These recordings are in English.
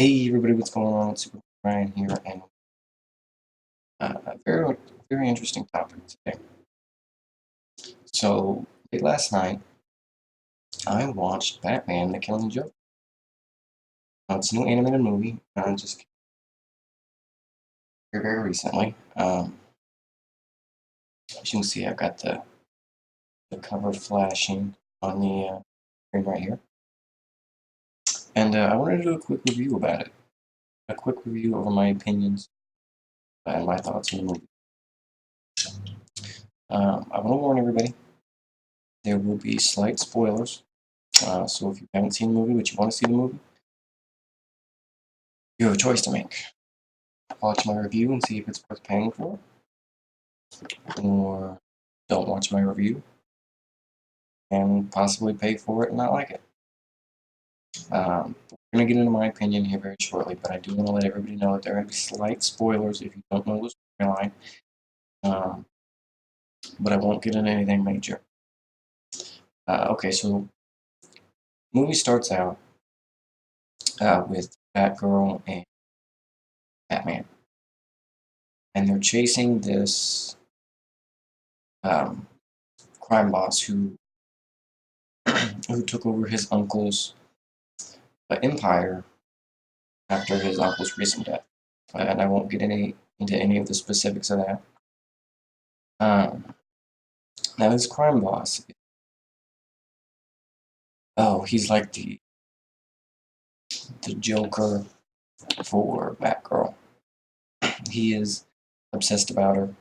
Hey everybody, what's going on? It's Super Brian here, and a very interesting topic today. So late last night, I watched Batman: The Killing Joke. It's a new animated movie. Just very recently. As you can see, I've got the cover flashing on the screen right here, and I wanted to do a quick review about it. A quick review over my opinions and my thoughts on the movie. I want to warn everybody: there will be slight spoilers. So if you haven't seen the movie, but you want to see the movie, you have a choice to make. Watch my review and see if it's worth paying for, or don't watch my review and possibly pay for it and not like it. We're going to get into my opinion here very shortly, but I do want to let everybody know that there are going to be slight spoilers if you don't know the storyline, um, but I won't get into anything major. Okay, so the movie starts out with Batgirl and Batman, and they're chasing this um, crime boss who took over his uncle's empire after his uncle's recent death. And I won't get into any of the specifics of that. Um, Now, this crime boss, he's like the Joker for Batgirl. He is obsessed about her,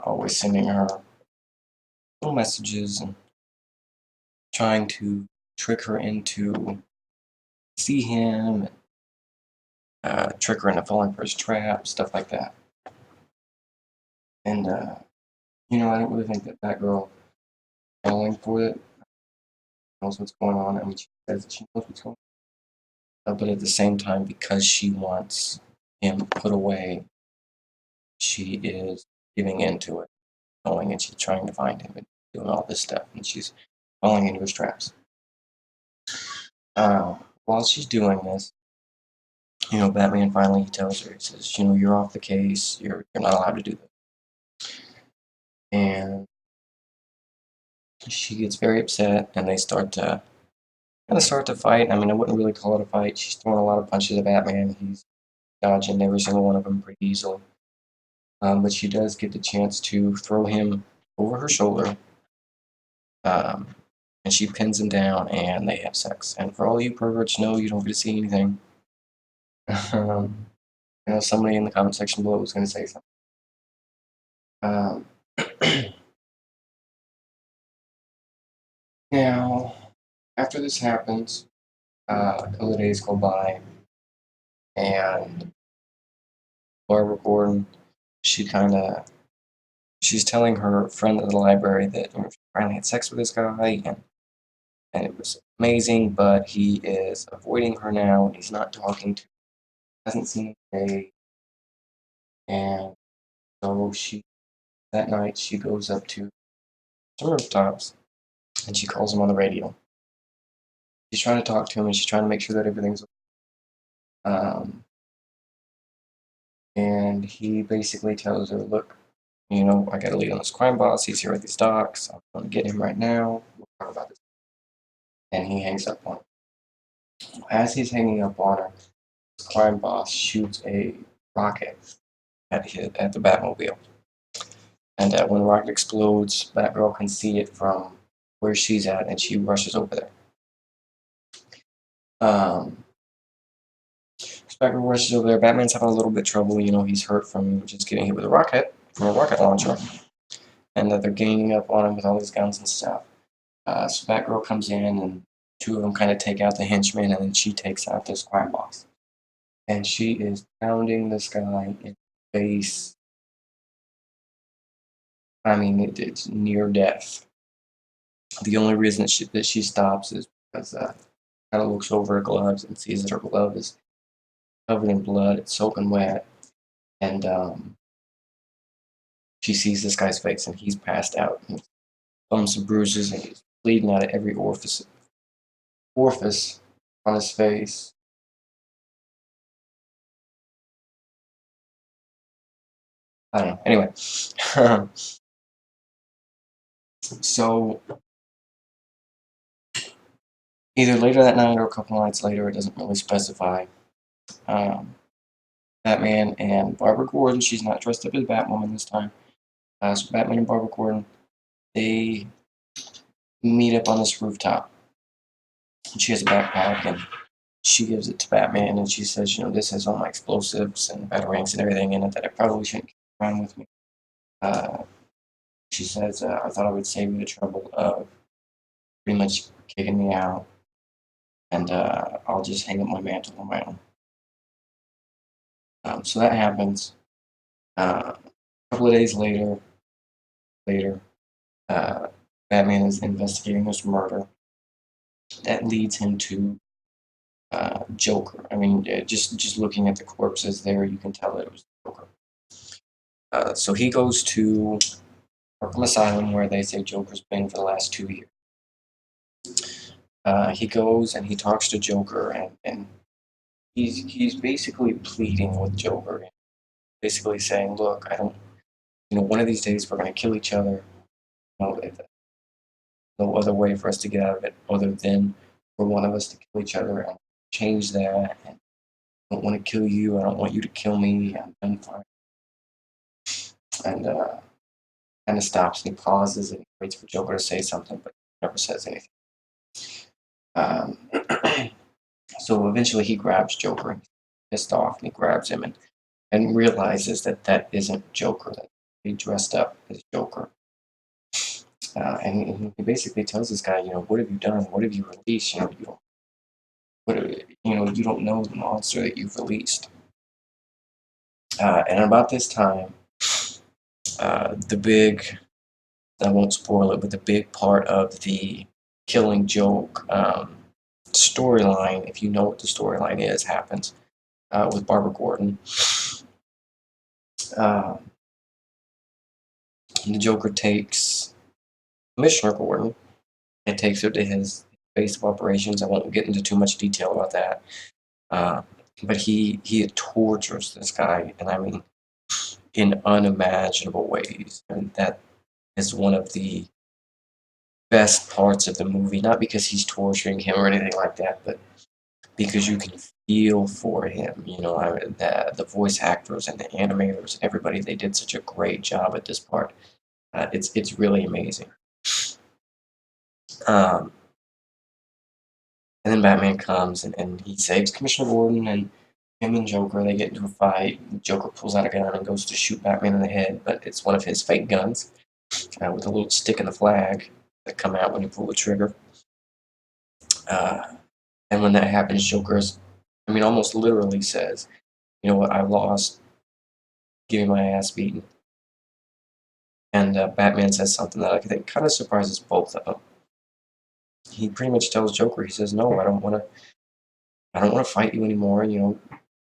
always sending her little messages and trying to trick her into see him, trick her into falling for his trap, stuff like that. And I don't really think that Batgirl falling for it knows what's going on. I mean, she says that she knows what's going on, but at the same time, because she wants him put away, she is giving into it, going and she's trying to find him and doing all this stuff, and she's falling into his traps. While she's doing this, Batman finally tells her, he says, you're off the case, you're not allowed to do this. And she gets very upset, and they start to fight. I mean, I wouldn't really call it a fight. She's throwing a lot of punches at Batman. He's dodging every single one of them pretty easily. But she does get the chance to throw him over her shoulder, um, and she pins him down, and they have sex. And for all you perverts, no, you don't get to see anything. um, somebody in the comment section below was going to say something. Um, Now, after this happens, a couple of days go by, and Barbara Gordon, she's telling her friend at the library that she finally had sex with this guy, and it was amazing, but he is avoiding her now, and he's not talking to her, hasn't seen her day, and so that night she goes up to some rooftops, and she calls him on the radio. She's trying to talk to him, and she's trying to make sure that everything's okay. And he basically tells her, look, I got a lead on this crime boss. He's here at these docks. I'm going to get him right now. We'll talk about this. And he hangs up on her. As he's hanging up on her, the crime boss shoots a rocket at the Batmobile. And when the rocket explodes, Batgirl can see it from where she's at, and she rushes over there. Batgirl rushes over there. Batman's having a little bit of trouble. He's hurt from just getting hit with from a rocket launcher, and that they're ganging up on him with all these guns and stuff. So Batgirl comes in, and two of them kind of take out the henchman, and then she takes out this crime boss. And she is pounding this guy in the face. I mean, it's near death. The only reason that she stops is because kind of looks over her gloves and sees that her glove is covered in blood. It's soaking wet, and she sees this guy's face, and he's passed out. He's bumps and bruises, and he's bleeding out of every orifice on his face. I don't know. Anyway, so either later that night or a couple nights later, it doesn't really specify. Um, Batman and Barbara Gordon. She's not dressed up as Batwoman this time. So Batman and Barbara Gordon, they meet up on this rooftop. She has a backpack and she gives it to Batman and she says, this has all my explosives and batarangs and everything in it that I probably shouldn't carry around with me. Uh, she says, I thought I would save you the trouble of pretty much kicking me out and I'll just hang up my mantle on my own. So that happens. A couple of days later, uh, Batman is investigating this murder that leads him to Joker. I mean, just looking at the corpses there, you can tell that it was Joker. So he goes to Arkham Asylum, where they say Joker's been for the last 2 years. He goes and he talks to Joker, and he's basically pleading with Joker, basically saying, "Look, I don't, one of these days we're going to kill each other. There's no other way for us to get out of it other than for one of us to kill each other and change that. And I don't want to kill you. I don't want you to kill me. I'm done for." And kind of stops and he pauses and he waits for Joker to say something, but never says anything. Um, so eventually he grabs Joker, pissed off, and he grabs him and realizes that that isn't Joker, that he dressed up as Joker. And he basically tells this guy, what have you done? What have you released? You don't know the monster that you've released. And about this time, the big, I won't spoil it, but the big part of the Killing Joke storyline, if you know what the storyline is, happens with Barbara Gordon. The Joker takes Commissioner Gordon and takes her to his base of operations. I won't get into too much detail about that. But he tortures this guy, and I mean, in unimaginable ways. And that is one of the best parts of the movie, not because he's torturing him or anything like that, but because you can feel for him. The voice actors and the animators and everybody, they did such a great job at this part. It's really amazing. Um, and then Batman comes and he saves Commissioner Gordon, and him and Joker, they get into a fight. Joker pulls out a gun and goes to shoot Batman in the head, but it's one of his fake guns with a little stick and the flag that come out when you pull the trigger. Uh, and when that happens, Joker's, almost literally says, "You know what? I lost. Give me my ass beaten." And Batman says something that I think kind of surprises both of them. He pretty much tells Joker, he says, "No, I don't want to fight you anymore."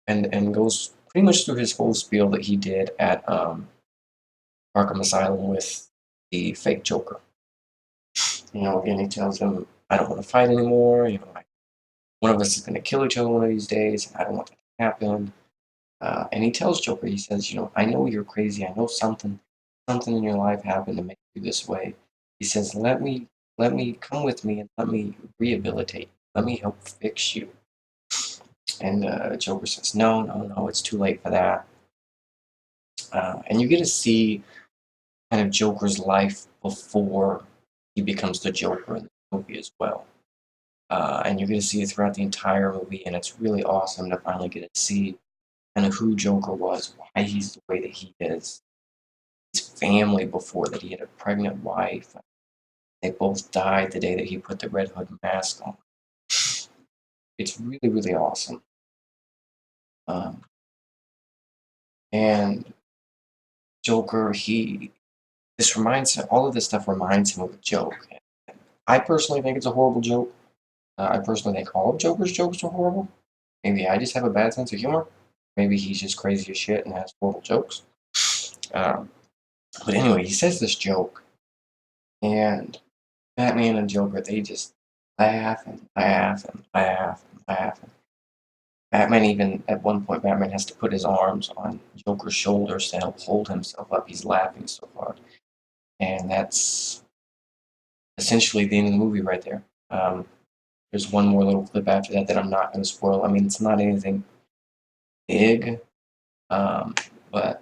And goes pretty much through his whole spiel that he did at Arkham Asylum with the fake Joker. Again, he tells him, "I don't want to fight anymore. One of us is going to kill each other one of these days, and I don't want that to happen." And he tells Joker, he says, "I know you're crazy. I know something in your life happened to make you this way." He says, let me come with me and let me rehabilitate. Let me help fix you." And Joker says, "No, no, no, it's too late for that." And you get to see kind of Joker's life before he becomes the Joker in the movie as well. And you're going to see it throughout the entire movie, and it's really awesome to finally get to see kind of who Joker was, why he's the way that he is. His family before that, he had a pregnant wife. They both died the day that he put the Red Hood mask on. It's really, really awesome. Um, and Joker, all of this stuff reminds him of a joke. I personally think it's a horrible joke. I personally think all of Joker's jokes are horrible. Maybe I just have a bad sense of humor. Maybe he's just crazy as shit and has horrible jokes. Um, but anyway, he says this joke, and Batman and Joker, they just laugh and laugh and laugh and laugh. Batman, even at one point, Batman has to put his arms on Joker's shoulders to help hold himself up. He's laughing so hard. And that's essentially the end of the movie right there. There's one more little clip after that that I'm not going to spoil. I mean, it's not anything big, but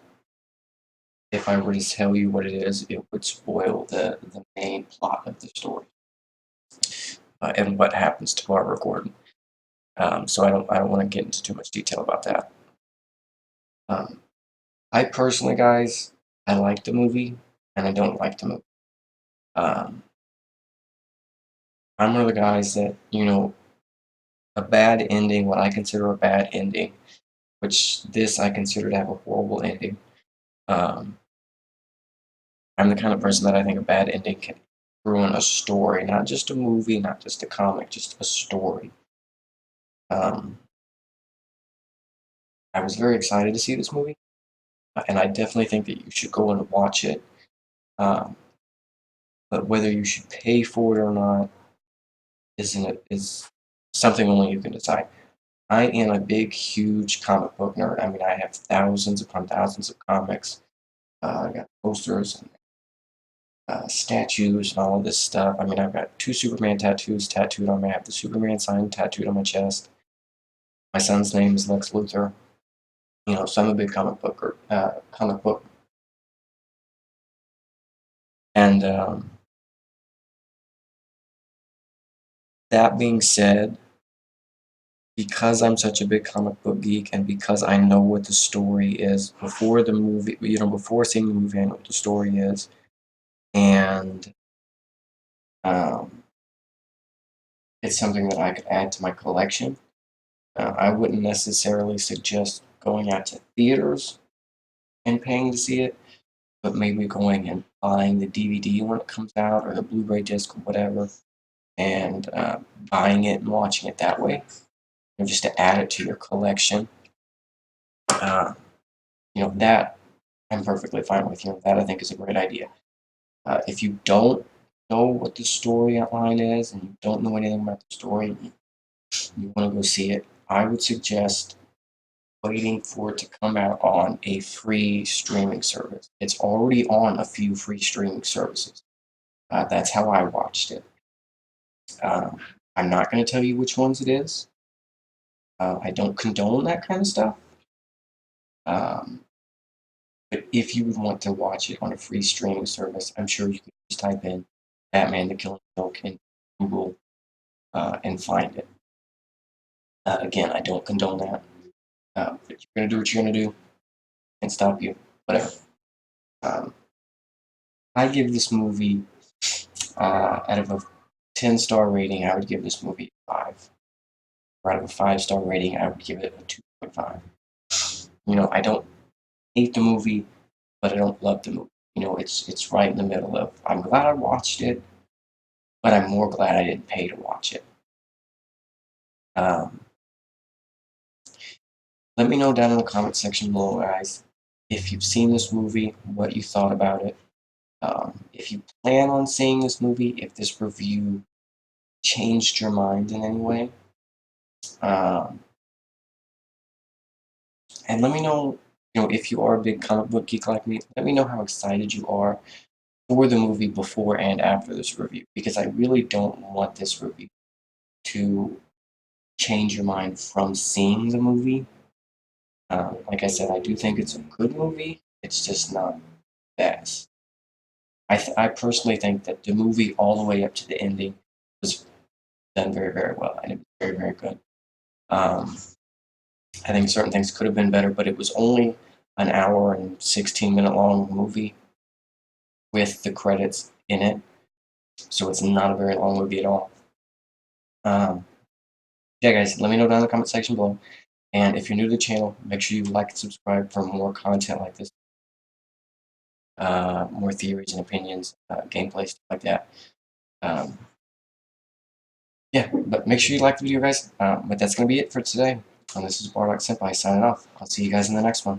if I were to tell you what it is, it would spoil the main plot of the story and what happens to Barbara Gordon. So I don't want to get into too much detail about that. I personally, guys, I like the movie and I don't like the movie. Um, I'm one of the guys that, a bad ending, what I consider a bad ending, which this I consider to have a horrible ending. Um, I'm the kind of person that I think a bad ending can ruin a story, not just a movie, not just a comic, just a story. I was very excited to see this movie, and I definitely think that you should go and watch it. Um, but whether you should pay for it or not is something only you can decide. I am a big, huge comic book nerd. I mean, I have thousands upon thousands of comics. I got posters and statues and all of this stuff. I mean, I've got 2 Superman tattoos tattooed on me. I have the Superman sign tattooed on my chest. My son's name is Lex Luthor. So I'm a big comic book. And that being said, because I'm such a big comic book geek and because I know what the story is before the movie, before seeing the movie, I know what the story is. And it's something that I could add to my collection. I wouldn't necessarily suggest going out to theaters and paying to see it, but maybe going and buying the DVD when it comes out or the Blu-ray disc or whatever, and buying it and watching it that way, just to add it to your collection. That I'm perfectly fine with. That I think is a great idea. If you don't know what the story outline is and you don't know anything about the story, you want to go see it, I would suggest waiting for it to come out on a free streaming service. It's already on a few free streaming services. That's how I watched it. I'm not going to tell you which ones it is. I don't condone that kind of stuff. But if you would want to watch it on a free streaming service, I'm sure you could just type in Batman the Killing Joke in Google and find it. Again, I don't condone that. But you're going to do what you're going to do and stop you. Whatever. I give this movie, out of a 10-star rating, I would give this movie a 5. Or out of a 5-star rating, I would give it a 2.5. I don't hate the movie, but I don't love the movie. It's right in the middle of, I'm glad I watched it, but I'm more glad I didn't pay to watch it. Let me know down in the comment section below, guys, if you've seen this movie, what you thought about it. If you plan on seeing this movie, if this review changed your mind in any way. And let me know, if you are a big comic book geek like me, let me know how excited you are for the movie before and after this review, because I really don't want this review to change your mind from seeing the movie. Like I said, I do think it's a good movie. It's just not best. I personally think that the movie all the way up to the ending was done very, very well, and it was very, very good. I think certain things could have been better, but it was only an hour and 16-minute long movie with the credits in it, so it's not a very long movie at all. Yeah, guys, let me know down in the comment section below. And if you're new to the channel, make sure you like and subscribe for more content like this. More theories and opinions, gameplay, stuff like that. Yeah, but make sure you like the video, guys. But that's going to be it for today. And this is Bardock Senpai signing off. I'll see you guys in the next one.